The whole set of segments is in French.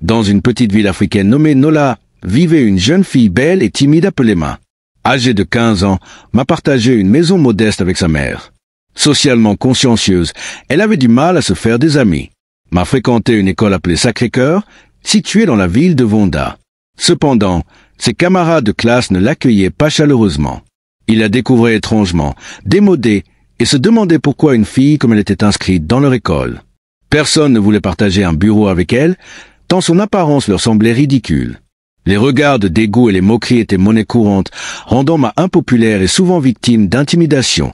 Dans une petite ville africaine nommée Nola, vivait une jeune fille belle et timide appelée Ma. Âgée de 15 ans, Ma partageait une maison modeste avec sa mère. Socialement consciencieuse, elle avait du mal à se faire des amis. Ma fréquentait une école appelée Sacré-Cœur, située dans la ville de Vonda. Cependant, ses camarades de classe ne l'accueillaient pas chaleureusement. Ils la découvraient étrangement, démodée, et se demandaient pourquoi une fille comme elle était inscrite dans leur école. Personne ne voulait partager un bureau avec elle, tant son apparence leur semblait ridicule. Les regards de dégoût et les moqueries étaient monnaie courante, rendant Ma impopulaire et souvent victime d'intimidation,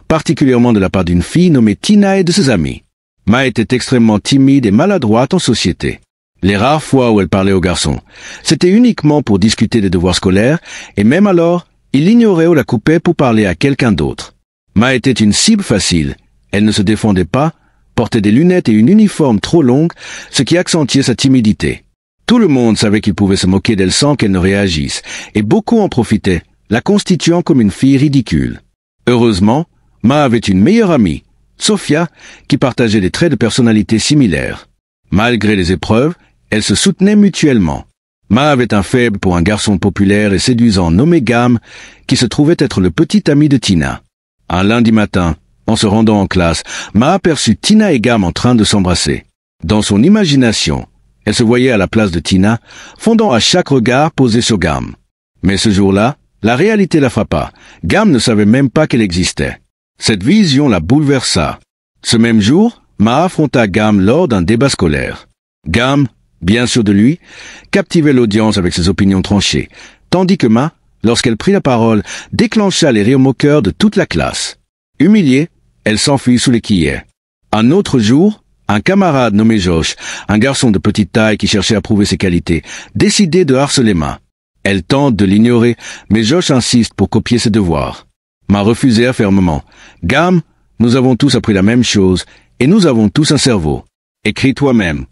particulièrement de la part d'une fille nommée Tina et de ses amis. Ma était extrêmement timide et maladroite en société. Les rares fois où elle parlait aux garçons, c'était uniquement pour discuter des devoirs scolaires, et même alors, il l'ignorait ou la coupait pour parler à quelqu'un d'autre. Ma était une cible facile. Elle ne se défendait pas, portait des lunettes et une uniforme trop longue, ce qui accentuait sa timidité. Tout le monde savait qu'il pouvait se moquer d'elle sans qu'elle ne réagisse, et beaucoup en profitaient, la constituant comme une fille ridicule. Heureusement, Ma avait une meilleure amie, Sophia, qui partageait des traits de personnalité similaires. Malgré les épreuves, elles se soutenaient mutuellement. Ma avait un faible pour un garçon populaire et séduisant nommé Gam, qui se trouvait être le petit ami de Tina. Un lundi matin, en se rendant en classe, Ma aperçut Tina et Gam en train de s'embrasser. Dans son imagination, elle se voyait à la place de Tina, fondant à chaque regard posé sur Gam. Mais ce jour-là, la réalité la frappa. Gam ne savait même pas qu'elle existait. Cette vision la bouleversa. Ce même jour, Ma affronta Gam lors d'un débat scolaire. Gam, bien sûr de lui, captivait l'audience avec ses opinions tranchées, tandis que Ma, lorsqu'elle prit la parole, déclencha les rires moqueurs de toute la classe. Humiliée, elle s'enfuit sous les quillets. Un autre jour, un camarade nommé Josh, un garçon de petite taille qui cherchait à prouver ses qualités, décidait de harceler Ma. Elle tente de l'ignorer, mais Josh insiste pour copier ses devoirs. Ma refusait fermement. « Gam, nous avons tous appris la même chose, et nous avons tous un cerveau. Écris toi-même. »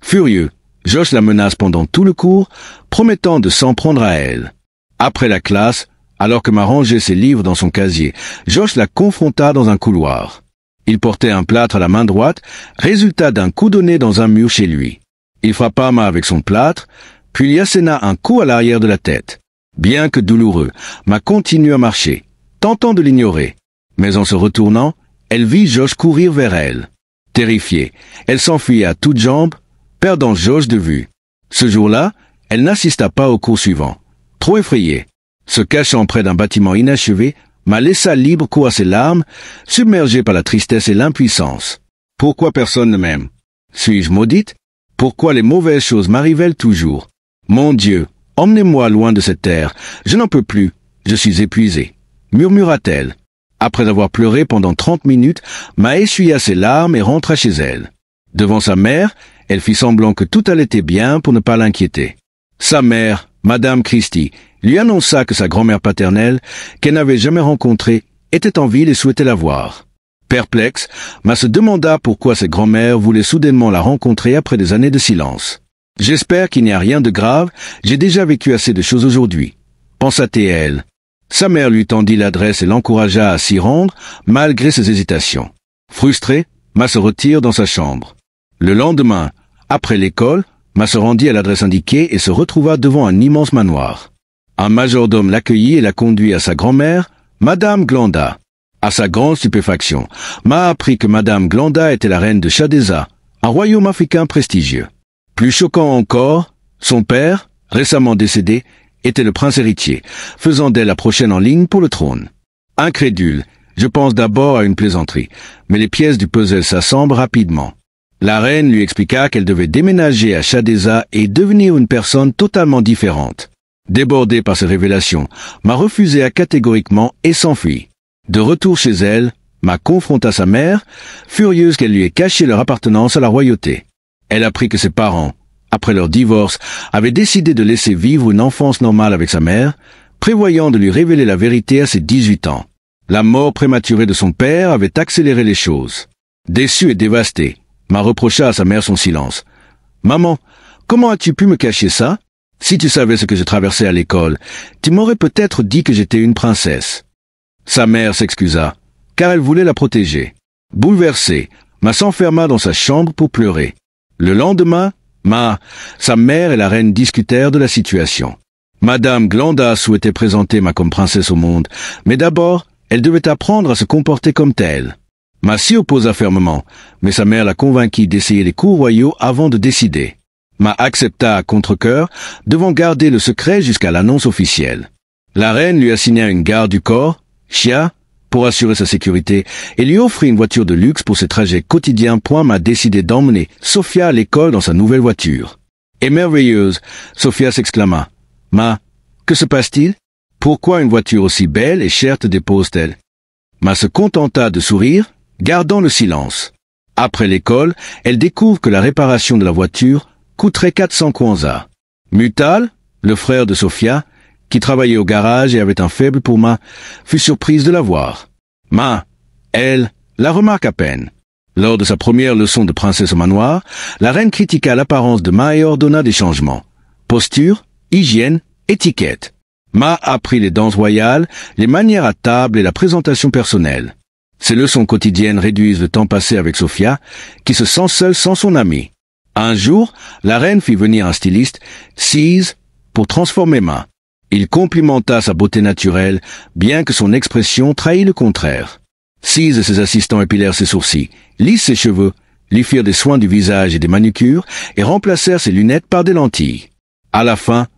Furieux, Josh la menace pendant tout le cours, promettant de s'en prendre à elle. Après la classe, alors que Ma rangeait ses livres dans son casier, Josh la confronta dans un couloir. Il portait un plâtre à la main droite, résultat d'un coup donné dans un mur chez lui. Il frappa Ma avec son plâtre, puis lui asséna un coup à l'arrière de la tête. Bien que douloureux, Ma continua à marcher, tentant de l'ignorer. Mais en se retournant, elle vit Josh courir vers elle. Terrifiée, elle s'enfuit à toutes jambes, perdant Josh de vue. Ce jour-là, elle n'assista pas au cours suivant. Trop effrayée, se cachant près d'un bâtiment inachevé, Ma laissa libre cours à ses larmes, submergée par la tristesse et l'impuissance. Pourquoi personne ne m'aime? Suis-je maudite? Pourquoi les mauvaises choses m'arrivent-elles toujours? Mon Dieu, emmenez-moi loin de cette terre, je n'en peux plus, je suis épuisée, murmura-t-elle. Après avoir pleuré pendant 30 minutes, Ma essuya ses larmes et rentra chez elle. Devant sa mère, elle fit semblant que tout allait bien pour ne pas l'inquiéter. Sa mère, Madame Christie, lui annonça que sa grand-mère paternelle, qu'elle n'avait jamais rencontrée, était en ville et souhaitait la voir. Perplexe, Ma se demanda pourquoi cette grand-mère voulait soudainement la rencontrer après des années de silence. « J'espère qu'il n'y a rien de grave, j'ai déjà vécu assez de choses aujourd'hui. » pensa-t-elle. Sa mère lui tendit l'adresse et l'encouragea à s'y rendre, malgré ses hésitations. Frustrée, Ma se retire dans sa chambre. Le lendemain, après l'école, Ma se rendit à l'adresse indiquée et se retrouva devant un immense manoir. Un majordome l'accueillit et la conduit à sa grand-mère, Madame Glanda. À sa grande stupéfaction, Ma apprit que Madame Glanda était la reine de Chadeza, un royaume africain prestigieux. Plus choquant encore, son père, récemment décédé, était le prince héritier, faisant d'elle la prochaine en ligne pour le trône. Incrédule, je pense d'abord à une plaisanterie, mais les pièces du puzzle s'assemblent rapidement. La reine lui expliqua qu'elle devait déménager à Chadeza et devenir une personne totalement différente. Débordée par ces révélations, Ma refusa catégoriquement et s'enfuit. De retour chez elle, Ma confronta sa mère, furieuse qu'elle lui ait caché leur appartenance à la royauté. Elle apprit que ses parents, après leur divorce, avaient décidé de laisser vivre une enfance normale avec sa mère, prévoyant de lui révéler la vérité à ses 18 ans. La mort prématurée de son père avait accéléré les choses. Déçue et dévastée, Ma reprocha à sa mère son silence. « Maman, comment as-tu pu me cacher ça? Si tu savais ce que je traversais à l'école, tu m'aurais peut-être dit que j'étais une princesse. » Sa mère s'excusa, car elle voulait la protéger. Bouleversée, Ma s'enferma dans sa chambre pour pleurer. Le lendemain, Sa mère et la reine discutèrent de la situation. Madame Glanda souhaitait présenter Ma comme princesse au monde, mais d'abord, elle devait apprendre à se comporter comme telle. Ma s'y opposa fermement, mais sa mère la convainquit d'essayer les cours royaux avant de décider. Ma accepta à contre-cœur, devant garder le secret jusqu'à l'annonce officielle. La reine lui assigna une garde du corps, Chia, pour assurer sa sécurité, et lui offrit une voiture de luxe pour ses trajets quotidiens. Ma décidé d'emmener Sophia à l'école dans sa nouvelle voiture. Émerveilleuse, Sophia s'exclama. Que se passe-t-il? Pourquoi une voiture aussi belle et chère te dépose-t-elle? Se contenta de sourire, gardant le silence. Après l'école, elle découvre que la réparation de la voiture coûterait 400 kwanzas. Mutal, le frère de Sophia, qui travaillait au garage et avait un faible pour fut surprise de la voir. Elle, la remarque à peine. Lors de sa première leçon de princesse au manoir, la reine critiqua l'apparence de et ordonna des changements. Posture, hygiène, étiquette. Apprit les danses royales, les manières à table et la présentation personnelle. Ces leçons quotidiennes réduisent le temps passé avec Sophia, qui se sent seule sans son ami. Un jour, la reine fit venir un styliste, Cise, pour transformer Il complimenta sa beauté naturelle, bien que son expression trahît le contraire. Cise et ses assistants épilèrent ses sourcils, lissent ses cheveux, lui firent des soins du visage et des manucures, et remplacèrent ses lunettes par des lentilles. À la fin,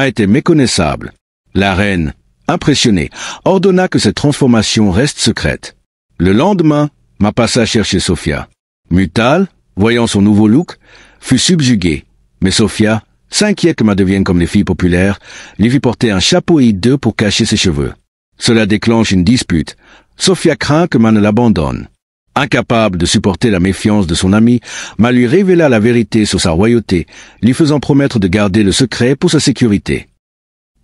était méconnaissable. La reine, impressionnée, ordonna que cette transformation reste secrète. Le lendemain, passa chercher Sophia. Mutal, voyant son nouveau look, fut subjugué, mais Sophia, s'inquiète que devienne comme les filles populaires, lui fit porter un chapeau hideux pour cacher ses cheveux. Cela déclenche une dispute. Sophia craint que ne l'abandonne. Incapable de supporter la méfiance de son ami, lui révéla la vérité sur sa royauté, lui faisant promettre de garder le secret pour sa sécurité.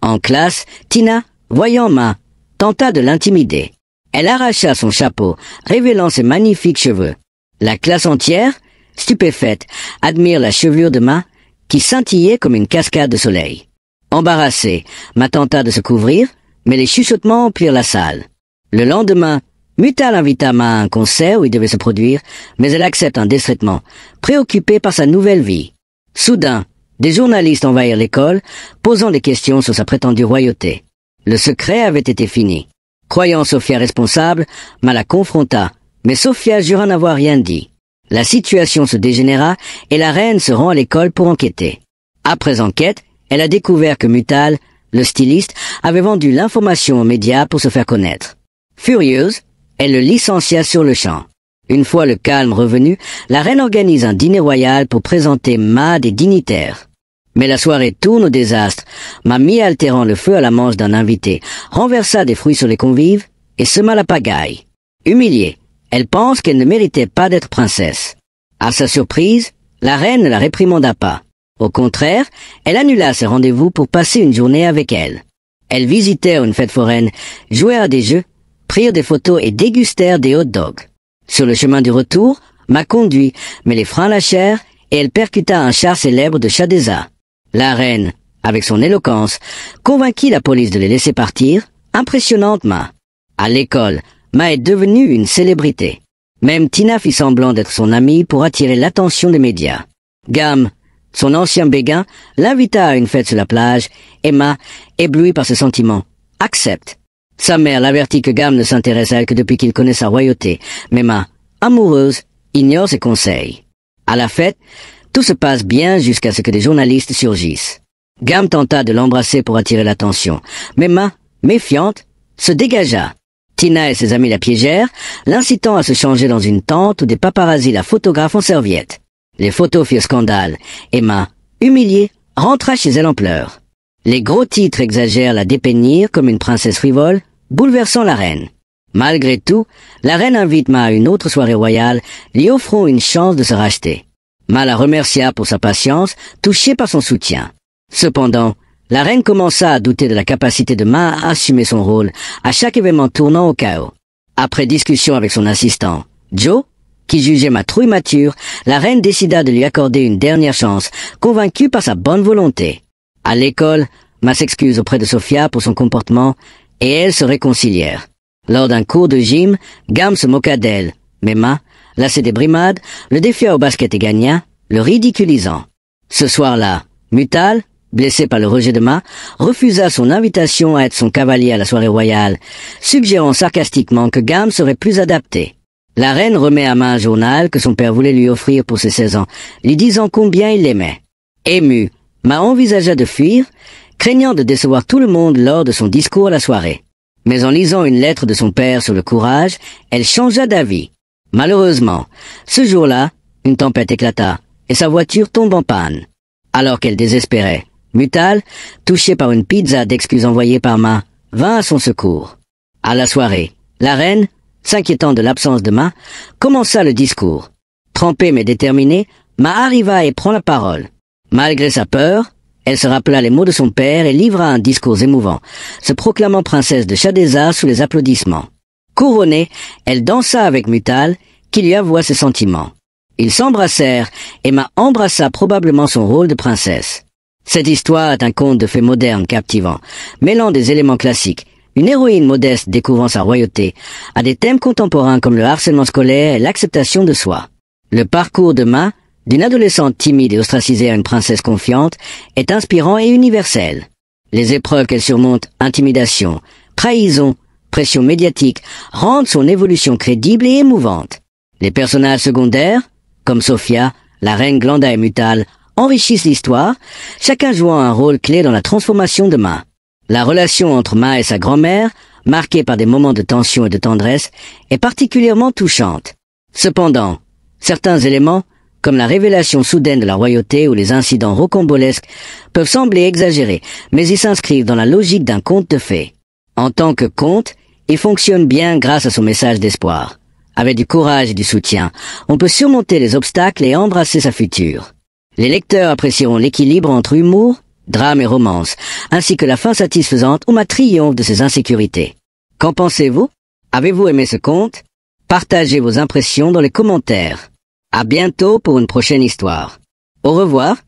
En classe, Tina, voyant tenta de l'intimider. Elle arracha son chapeau, révélant ses magnifiques cheveux. La classe entière, stupéfaite, admire la chevelure de qui scintillait comme une cascade de soleil. Embarrassée, tenta de se couvrir, mais les chuchotements emplirent la salle. Le lendemain, Mutal invita à un concert où il devait se produire, mais elle accepte indiscrètement, préoccupée par sa nouvelle vie. Soudain, des journalistes envahirent l'école, posant des questions sur sa prétendue royauté. Le secret avait été fini. Croyant Sophia responsable, la confronta, mais Sophia jura n'avoir rien dit. La situation se dégénéra et la reine se rend à l'école pour enquêter. Après enquête, elle a découvert que Mutal, le styliste, avait vendu l'information aux médias pour se faire connaître. Furieuse, elle le licencia sur le champ. Une fois le calme revenu, la reine organise un dîner royal pour présenter des dignitaires. Mais la soirée tourne au désastre. Altérant le feu à la manche d'un invité, renversa des fruits sur les convives et sema la pagaille. Humiliée, elle pense qu'elle ne méritait pas d'être princesse. À sa surprise, la reine ne la réprimanda pas. Au contraire, elle annula ses rendez-vous pour passer une journée avec elle. Elles visitèrent une fête foraine, jouèrent à des jeux, prirent des photos et dégustèrent des hot dogs. Sur le chemin du retour, conduit, mais les freins lâchèrent et elle percuta un char célèbre de Shadeza. La reine, avec son éloquence, convainquit la police de les laisser partir, impressionnante À l'école, est devenue une célébrité. Même Tina fit semblant d'être son amie pour attirer l'attention des médias. Gam, son ancien béguin, l'invita à une fête sur la plage et ébloui par ses sentiments, accepte. Sa mère l'avertit que Gam ne s'intéresse à elle que depuis qu'il connaît sa royauté, mais amoureuse, ignore ses conseils. À la fête, tout se passe bien jusqu'à ce que des journalistes surgissent. Gam tenta de l'embrasser pour attirer l'attention, mais méfiante, se dégagea. Tina et ses amis la piégèrent, l'incitant à se changer dans une tente où des paparazzis la photographent en serviette. Les photos firent scandale, et humiliée, rentra chez elle en pleurs. Les gros titres exagèrent la dépeignir comme une princesse frivole, bouleversant la reine. Malgré tout, la reine invite à une autre soirée royale, lui offrant une chance de se racheter. La remercia pour sa patience, touchée par son soutien. Cependant, la reine commença à douter de la capacité de à assumer son rôle à chaque événement tournant au chaos. Après discussion avec son assistant, Joe, qui jugeait trop immature, la reine décida de lui accorder une dernière chance, convaincue par sa bonne volonté. À l'école, s'excuse auprès de Sophia pour son comportement, et elles se réconcilièrent. Lors d'un cours de gym, Gam se moqua d'elle, mais lassée des brimades, le défia au basket et gagna, le ridiculisant. Ce soir-là, Mutal, blessé par le rejet de Ma, refusa son invitation à être son cavalier à la soirée royale, suggérant sarcastiquement que Gam serait plus adapté. La reine remet à Ma un journal que son père voulait lui offrir pour ses 16 ans, lui disant combien il l'aimait. Ému, Ma envisagea de fuir, craignant de décevoir tout le monde lors de son discours à la soirée. Mais en lisant une lettre de son père sur le courage, elle changea d'avis. Malheureusement, ce jour-là, une tempête éclata, et sa voiture tombe en panne. Alors qu'elle désespérait, Mutal, touché par une pizza d'excuses envoyée par Ma, vint à son secours. À la soirée, la reine, s'inquiétant de l'absence de Ma, commença le discours. Trempée mais déterminée, Ma arriva et prend la parole. Malgré sa peur, elle se rappela les mots de son père et livra un discours émouvant, se proclamant princesse de Shadéza sous les applaudissements. Couronnée, elle dansa avec Mutal, qui lui avoua ses sentiments. Ils s'embrassèrent et Ma embrassa probablement son rôle de princesse. Cette histoire est un conte de fées moderne captivant, mêlant des éléments classiques, une héroïne modeste découvrant sa royauté, à des thèmes contemporains comme le harcèlement scolaire et l'acceptation de soi. Le parcours de Ma, d'une adolescente timide et ostracisée à une princesse confiante, est inspirant et universel. Les épreuves qu'elle surmonte, intimidation, trahison, pression médiatique, rendent son évolution crédible et émouvante. Les personnages secondaires, comme Sophia, la reine Glanda et Mutal, enrichissent l'histoire, chacun jouant un rôle clé dans la transformation de Ma. La relation entre Ma et sa grand-mère, marquée par des moments de tension et de tendresse, est particulièrement touchante. Cependant, certains éléments, comme la révélation soudaine de la royauté ou les incidents rocambolesques, peuvent sembler exagérés, mais ils s'inscrivent dans la logique d'un conte de fées. En tant que conte, il fonctionne bien grâce à son message d'espoir. Avec du courage et du soutien, on peut surmonter les obstacles et embrasser sa future. Les lecteurs apprécieront l'équilibre entre humour, drame et romance, ainsi que la fin satisfaisante ou ma triomphe de ses insécurités. Qu'en pensez-vous? Avez-vous aimé ce conte? Partagez vos impressions dans les commentaires. À bientôt pour une prochaine histoire. Au revoir.